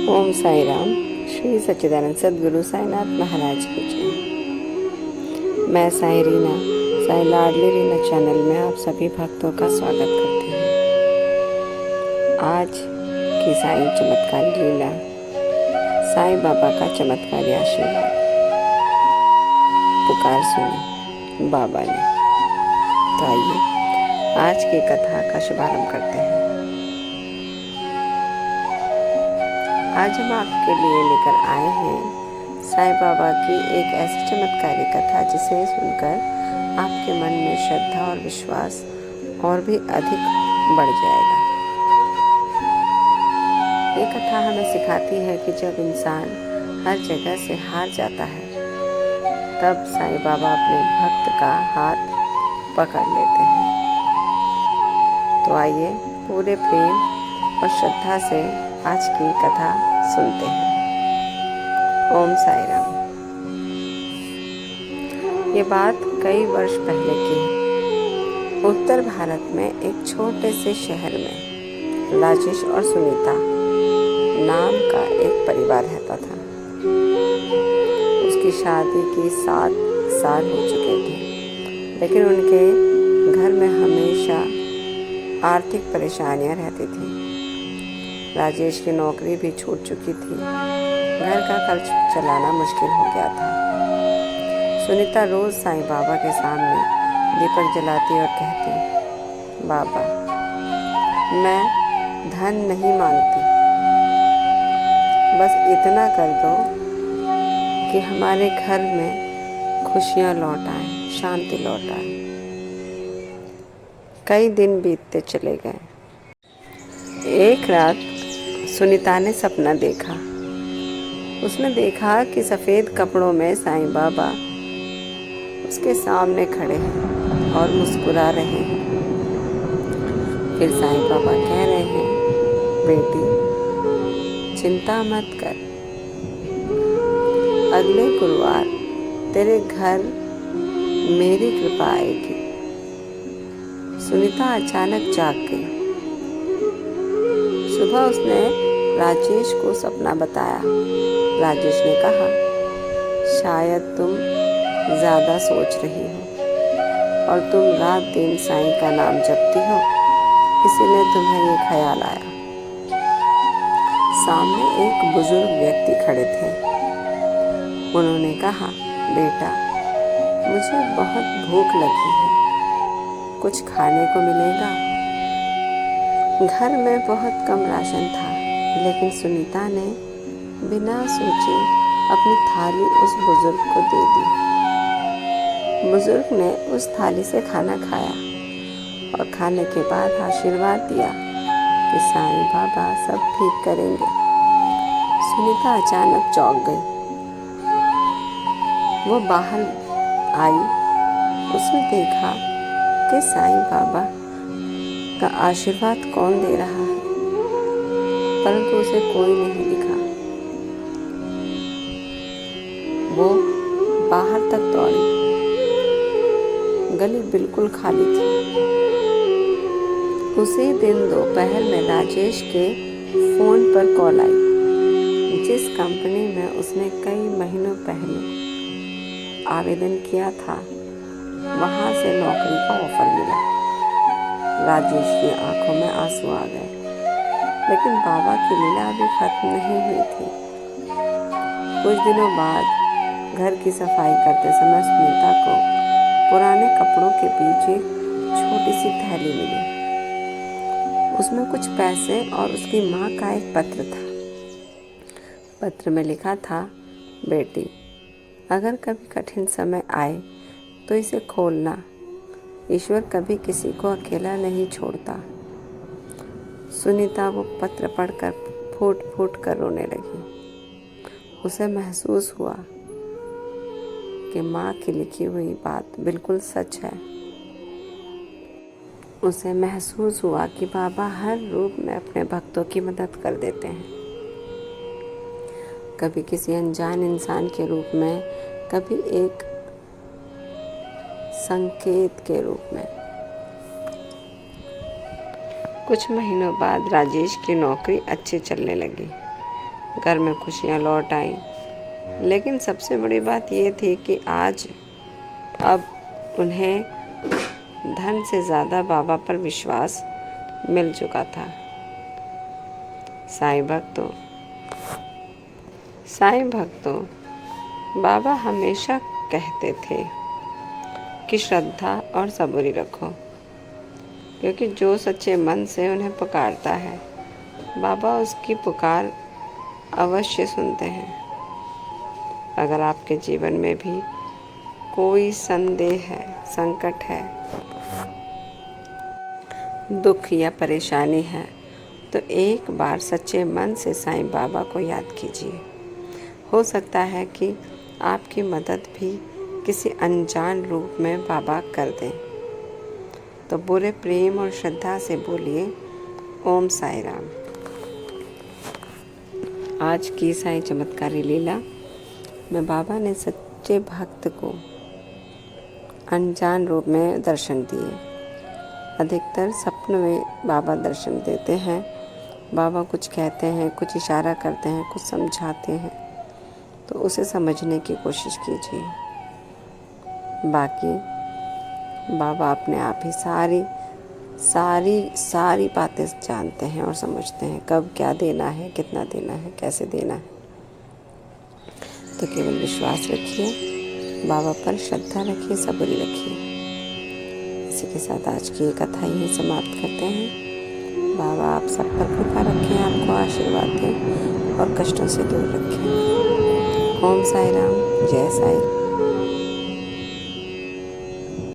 ओम साई राम। श्री सच्चिदानंद सद्गुरु साईनाथ महाराज की जय। मैं साई रीना, साई लाडली रीना चैनल में आप सभी भक्तों का स्वागत करती हूँ। आज की साई चमत्कारी लीला, साईं बाबा का चमत्कारी आशीर्वाद। पुकार सुनी बाबा ने। तो आइए आज की कथा का शुभारंभ करते हैं। आज हम आपके लिए लेकर आए हैं साईं बाबा की एक ऐसी चमत्कारी कथा जिसे सुनकर आपके मन में श्रद्धा और विश्वास और भी अधिक बढ़ जाएगा। ये कथा हमें सिखाती है कि जब इंसान हर जगह से हार जाता है तब साईं बाबा अपने भक्त का हाथ पकड़ लेते हैं। तो आइए पूरे प्रेम और श्रद्धा से आज की कथा सुनते हैं। ओम साई राम। ये बात कई वर्ष पहले की है। उत्तर भारत में एक छोटे से शहर में राजेश और सुनीता नाम का एक परिवार रहता था। उसकी शादी की 7 साल हो चुके थे, लेकिन उनके घर में हमेशा आर्थिक परेशानियां रहती थी। राजेश की नौकरी भी छूट चुकी थी। घर का खर्च चलाना मुश्किल हो गया था। सुनीता रोज साईं बाबा के सामने दीपक जलाती और कहती, बाबा, मैं धन नहीं मांगती, बस इतना कर दो कि हमारे घर में खुशियाँ लौट आए, शांति लौट आए। कई दिन बीतते चले गए। एक रात सुनीता ने सपना देखा। उसने देखा कि सफ़ेद कपड़ों में साईं बाबा उसके सामने खड़े हैं और मुस्कुरा रहे हैं। फिर साईं बाबा कह रहे हैं, बेटी, चिंता मत कर, अगले गुरुवार तेरे घर मेरी कृपा आएगी। सुनीता अचानक जाग गई। सुबह उसने राजेश को सपना बताया। राजेश ने कहा, शायद तुम ज़्यादा सोच रही हो और तुम रात दिन साईं का नाम जपती हो, इसीलिए तुम्हें ये ख्याल आया। सामने एक बुजुर्ग व्यक्ति खड़े थे। उन्होंने कहा, बेटा, मुझे बहुत भूख लगी है, कुछ खाने को मिलेगा? घर में बहुत कम राशन था, लेकिन सुनीता ने बिना सोचे अपनी थाली उस बुजुर्ग को दे दी। बुजुर्ग ने उस थाली से खाना खाया और खाने के बाद आशीर्वाद दिया कि साईं बाबा सब ठीक करेंगे। सुनीता अचानक चौंक गई। वो बाहर आई। उसने देखा कि साईं बाबा का आशीर्वाद कौन दे रहा है, परंतु उसे कोई नहीं दिखा। वो बाहर तक दौड़ी। गली बिल्कुल खाली थी। उसी दिन दोपहर में राजेश के फोन पर कॉल आई। जिस कंपनी में उसने कई महीनों पहले आवेदन किया था, वहां से नौकरी का ऑफर मिला। राजेश की आंखों में आंसू आ गए, लेकिन बाबा की लीला अभी खत्म नहीं हुई थी। कुछ दिनों बाद घर की सफाई करते समय सुनीता को पुराने कपड़ों के बीच एक छोटी सी थैली मिली। उसमें कुछ पैसे और उसकी माँ का एक पत्र था। पत्र में लिखा था, बेटी, अगर कभी कठिन समय आए तो इसे खोलना। ईश्वर कभी किसी को अकेला नहीं छोड़ता। सुनीता वो पत्र पढ़कर फूट फूट कर रोने लगी। उसे महसूस हुआ कि माँ की लिखी हुई बात बिल्कुल सच है। उसे महसूस हुआ कि बाबा हर रूप में अपने भक्तों की मदद कर देते हैं। कभी किसी अनजान इंसान के रूप में, कभी एक संकेत के रूप में। कुछ महीनों बाद राजेश की नौकरी अच्छी चलने लगी। घर में खुशियाँ लौट आईं। लेकिन सबसे बड़ी बात ये थी कि आज अब उन्हें धन से ज़्यादा बाबा पर विश्वास मिल चुका था। साईं भक्तों, बाबा हमेशा कहते थे कि श्रद्धा और सबूरी रखो, क्योंकि जो सच्चे मन से उन्हें पुकारता है, बाबा उसकी पुकार अवश्य सुनते हैं। अगर आपके जीवन में भी कोई संदेह है, संकट है, दुख या परेशानी है, तो एक बार सच्चे मन से साईं बाबा को याद कीजिए। हो सकता है कि आपकी मदद भी किसी अनजान रूप में बाबा कर दें। तो पूरे प्रेम और श्रद्धा से बोलिए, ओम साई राम। आज की साईं चमत्कारी लीला में बाबा ने सच्चे भक्त को अनजान रूप में दर्शन दिए। अधिकतर सपनों में बाबा दर्शन देते हैं। बाबा कुछ कहते हैं, कुछ इशारा करते हैं, कुछ समझाते हैं, तो उसे समझने की कोशिश कीजिए। बाकी बाबा अपने आप ही सारी बातें जानते हैं और समझते हैं, कब क्या देना है, कितना देना है, कैसे देना है। तो केवल विश्वास रखिए, बाबा पर श्रद्धा रखिए, सबूरी रखिए। इसी के साथ आज की कथा यहीं समाप्त करते हैं। बाबा आप सब पर कृपा रखें, आपको आशीर्वाद दें और कष्टों से दूर रखें। ओम साई राम, जय साई।